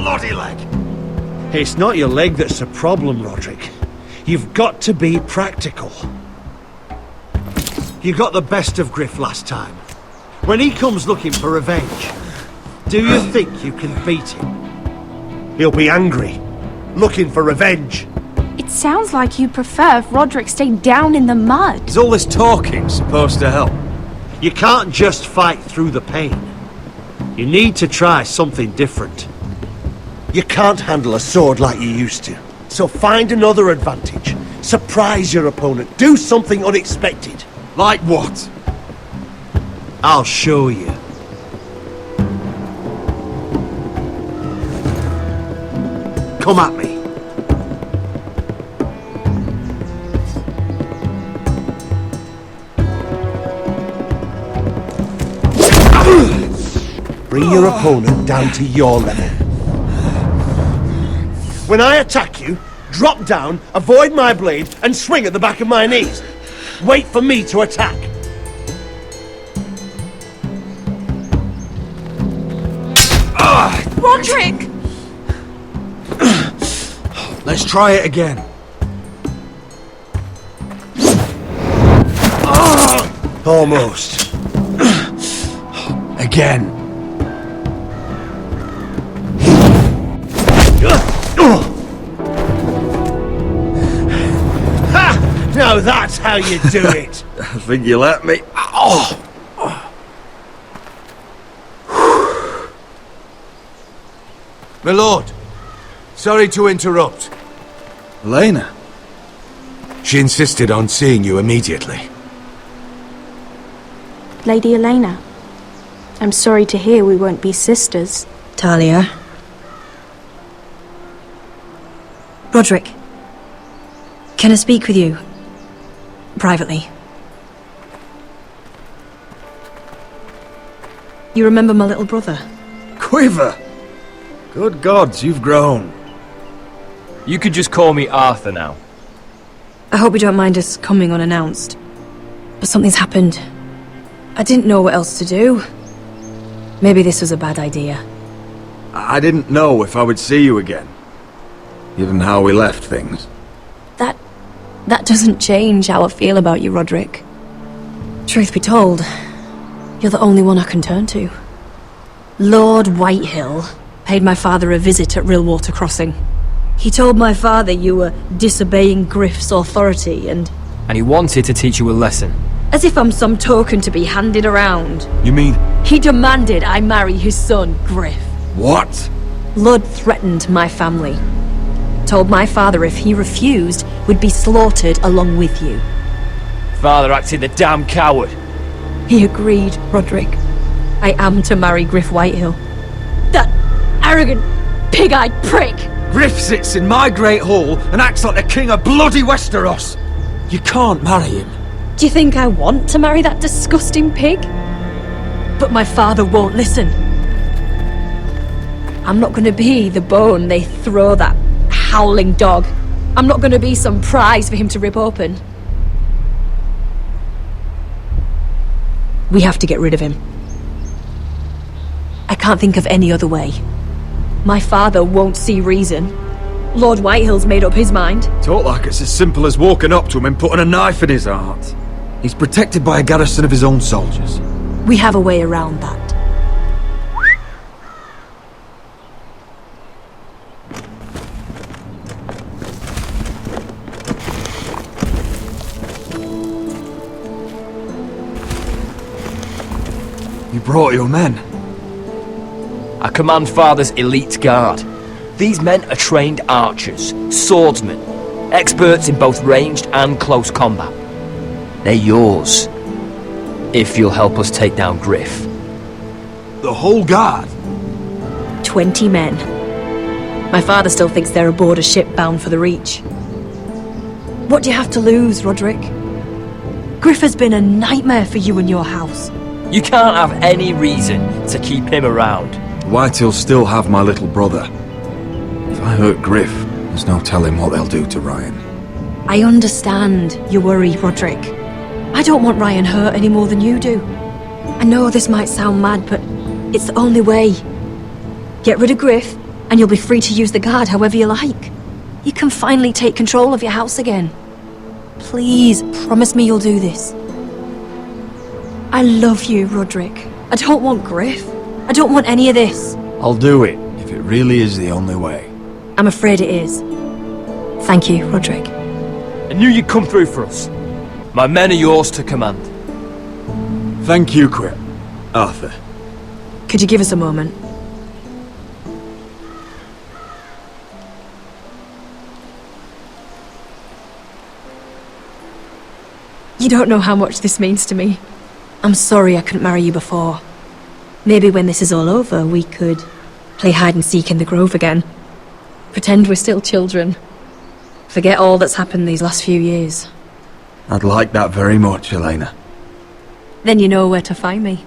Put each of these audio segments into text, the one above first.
bloody leg! It's not your leg that's a problem, Roderick. You've got to be practical. You got the best of Griff last time. When he comes looking for revenge, do you think you can beat him? He'll be angry, looking for revenge. It sounds like you prefer if Roderick stayed down in the mud. Is all this talking supposed to help? You can't just fight through the pain. You need to try something different. You can't handle a sword like you used to. So find another advantage. Surprise your opponent. Do something unexpected. Like what? I'll show you. Come at me. Bring your opponent down to your level. When I attack you, drop down, avoid my blade, and swing at the back of my knees. Wait for me to attack. Roderick! Let's try it again. Almost. Again. Ha! Now that's how you do it. I think you let me. Oh! My lord, sorry to interrupt. Elena? She insisted on seeing you immediately. Lady Elena, I'm sorry to hear we won't be sisters. Talia. Roderick. Can I speak with you? Privately. You remember my little brother? Quiver! Good gods, you've grown. You could just call me Arthur now. I hope you don't mind us coming unannounced. But something's happened. I didn't know what else to do. Maybe this was a bad idea. I didn't know if I would see you again. Given how we left things. That doesn't change how I feel about you, Roderick. Truth be told, you're the only one I can turn to. Lord Whitehill paid my father a visit at Rillwater Crossing. He told my father you were disobeying Griff's authority and he wanted to teach you a lesson. as if I'm some token to be handed around. You mean... He demanded I marry his son, Griff. What? Lord threatened my family. Told my father if he refused, we'd be slaughtered along with you. Father acted the damn coward. He agreed, Roderick. I am to marry Griff Whitehill. That arrogant, pig-eyed prick! Griff sits in my great hall and acts like the king of bloody Westeros. You can't marry him. Do you think I want to marry that disgusting pig? But my father won't listen. I'm not going to be the bone they throw that howling dog. I'm not going to be some prize for him to rip open. We have to get rid of him. I can't think of any other way. My father won't see reason. Lord Whitehill's made up his mind. Talk like it's as simple as walking up to him and putting a knife in his heart. He's protected by a garrison of his own soldiers. We have a way around that. You brought your men. I command Father's elite guard. These men are trained archers, swordsmen, experts in both ranged and close combat. They're yours, if you'll help us take down Griff. The whole guard? 20 men. My father still thinks they're aboard a ship bound for the Reach. What do you have to lose, Roderick? Griff has been a nightmare for you and your house. You can't have any reason to keep him around. Whitehill'll still have my little brother. If I hurt Griff, there's no telling what they'll do to Ryan. I understand your worry, Roderick. I don't want Ryan hurt any more than you do. I know this might sound mad, but it's the only way. Get rid of Griff, and you'll be free to use the guard however you like. You can finally take control of your house again. Please, promise me you'll do this. I love you, Roderick. I don't want grief. I don't want any of this. I'll do it, if it really is the only way. I'm afraid it is. Thank you, Roderick. I knew you'd come through for us. My men are yours to command. Thank you, Quit. Arthur. Could you give us a moment? You don't know how much this means to me. I'm sorry I couldn't marry you before. Maybe when this is all over, we could play hide and seek in the grove again. Pretend we're still children. Forget all that's happened these last few years. I'd like that very much, Elena. Then you know where to find me.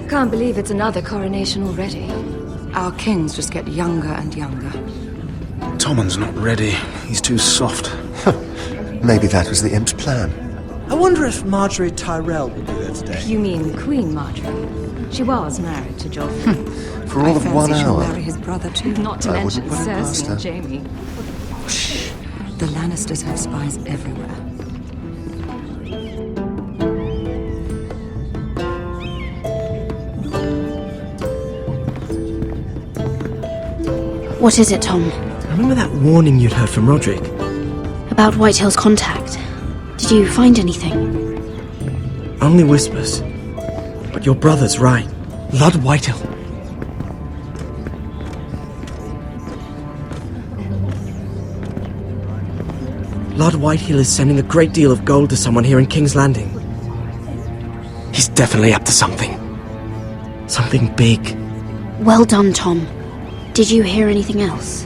Can't believe it's another coronation already. Our kings just get younger and younger. Tommen's not ready. He's too soft. Maybe that was the imp's plan. I wonder if Marjorie Tyrell will be there today. You mean Queen Marjorie? She was married to Joffrey. For all of 1 She'll hour. marry his brother too. Not to I mention wouldn't put it past Cersei her. and Jaime. Shh. The Lannisters have spies everywhere. What is it, Tom? Remember that warning you'd heard from Roderick? About Whitehill's contact. Did you find anything? Only whispers. But your brother's right. Lord Whitehill. Lord Whitehill is sending a great deal of gold to someone here in King's Landing. He's definitely up to something. Something big. Well done, Tom. Did you hear anything else?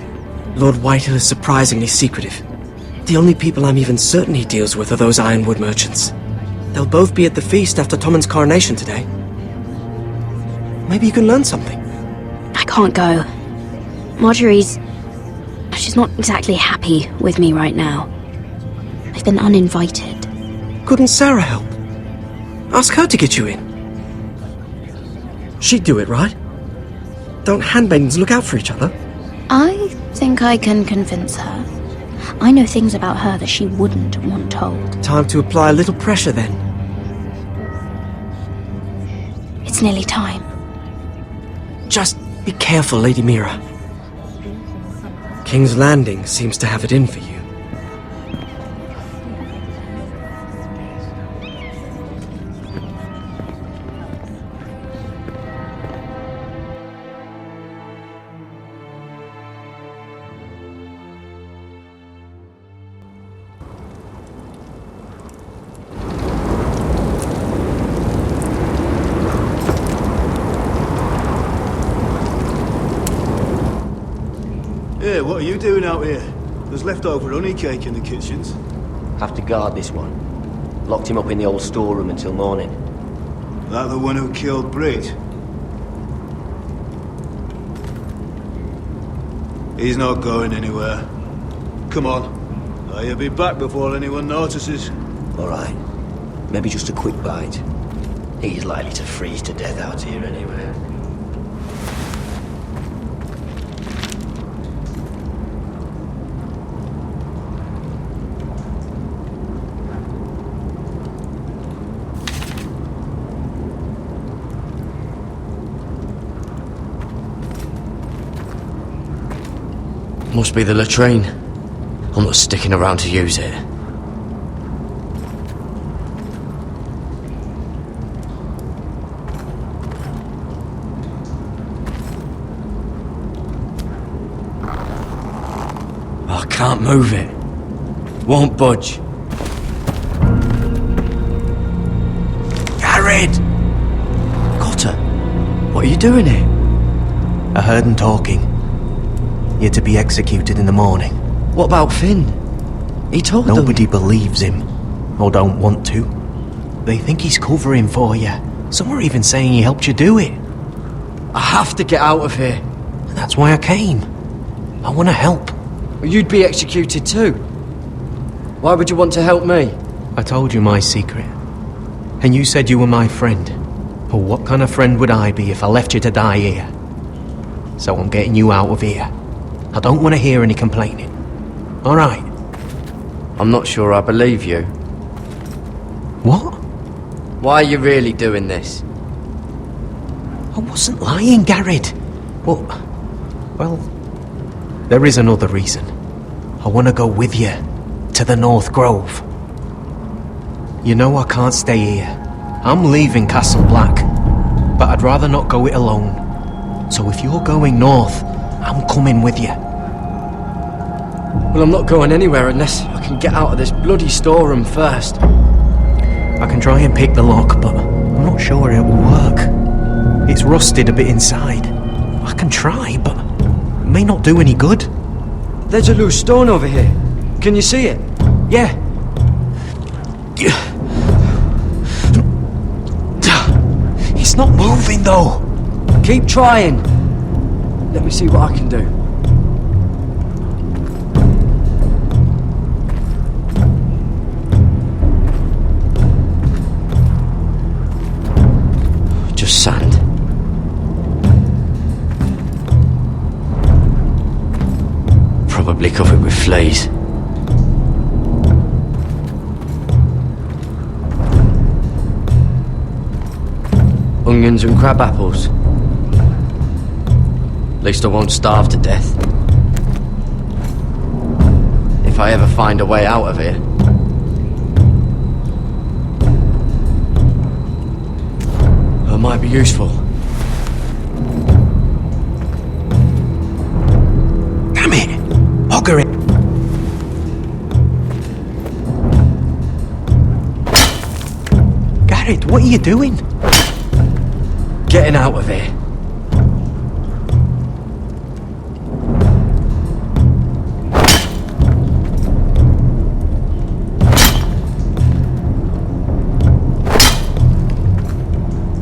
Lord Whitehill is surprisingly secretive. The only people I'm even certain he deals with are those ironwood merchants. They'll both be at the feast after Tommen's coronation today. Maybe you can learn something. I can't go. Marjorie's... she's not exactly happy with me right now. I've been uninvited. Couldn't Sarah help? Ask her to get you in. She'd do it, right? Don't handmaidens look out for each other? I think I can convince her. I know things about her that she wouldn't want told. Time to apply a little pressure then. It's nearly time. Just be careful, Lady Mira. King's Landing seems to have it in for you. Hey, what are you doing out here? There's leftover honey cake in the kitchens. Have to guard this one. Locked him up in the old storeroom until morning. That the one who killed Brit? He's not going anywhere. Come on. He'll be back before anyone notices. Alright. Maybe just a quick bite. He's likely to freeze to death out here anyway. Must be the latrine. I'm not sticking around to use it. I can't move it. Won't budge. Garrett! Cotter, what are you doing here? I heard him talking. You're to be executed in the morning. What about Finn? He told them... Nobody believes him, or don't want to. They think he's covering for you. Some are even saying he helped you do it. I have to get out of here. That's why I came. I want to help. Well, you'd be executed too. Why would you want to help me? I told you my secret. And you said you were my friend. But what kind of friend would I be if I left you to die here? So I'm getting you out of here. I don't want to hear any complaining. All right? I'm not sure I believe you. What? Why are you really doing this? I wasn't lying, Garrett. But, well, there is another reason. I want to go with you to the North Grove. You know I can't stay here. I'm leaving Castle Black, but I'd rather not go it alone. So if you're going north, I'm coming with you. Well, I'm not going anywhere unless I can get out of this bloody storeroom first. I can try and pick the lock, but I'm not sure it will work. It's rusted a bit inside. I can try, but it may not do any good. There's a loose stone over here. Can you see it? Yeah. It's not moving, though. Keep trying. Let me see what I can do. Just sand. Probably covered with fleas. Onions and crab apples. At least I won't starve to death. If I ever find a way out of here. It might be useful. Damn it! Bugger it! Garrett, what are you doing? Getting out of here.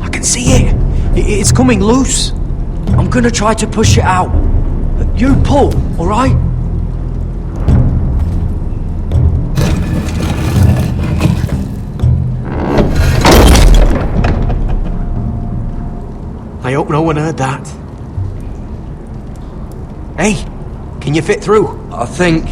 I can see it! It's coming loose! I'm gonna try to push it out. You pull, alright? I hope no one heard that. Hey, can you fit through? I think.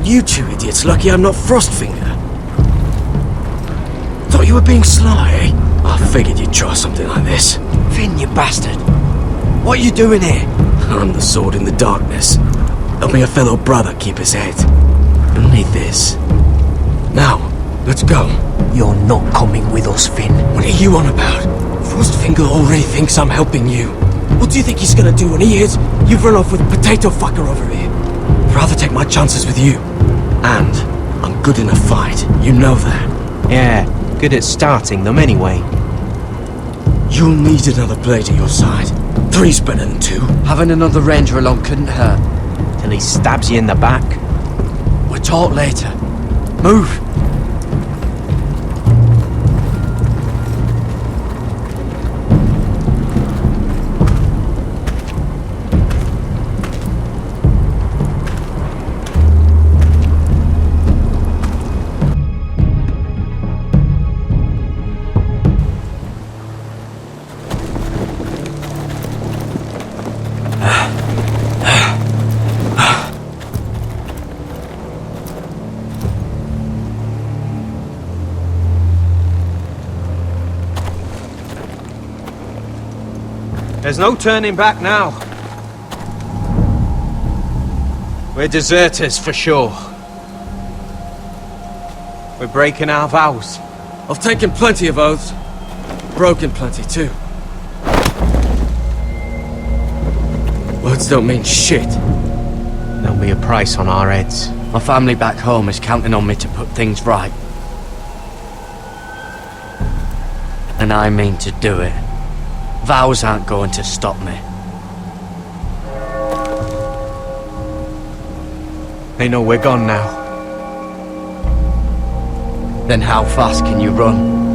You two idiots lucky I'm not Frostfinger. Thought you were being sly, eh? I figured you'd try something like this. Finn, you bastard. What are you doing here? I'm the sword in the darkness, helping a fellow brother keep his head. You'll need this. Now, let's go. You're not coming with us, Finn. What are you on about? Frostfinger already thinks I'm helping you. What do you think he's gonna do when he hears you've run off with Potato Fucker over here? I'd rather take my chances with you. And I'm good in a fight, you know that. Yeah, good at starting them anyway. You'll need another blade at your side. Three's better than two. Having another ranger along couldn't hurt. Till he stabs you in the back. We'll talk later. Move! There's no turning back now. We're deserters for sure. We're breaking our vows. I've taken plenty of oaths. Broken plenty, too. Words don't mean shit. There'll be a price on our heads. My family back home is counting on me to put things right. And I mean to do it. Vows aren't going to stop me. They know we're gone now. Then how fast can you run?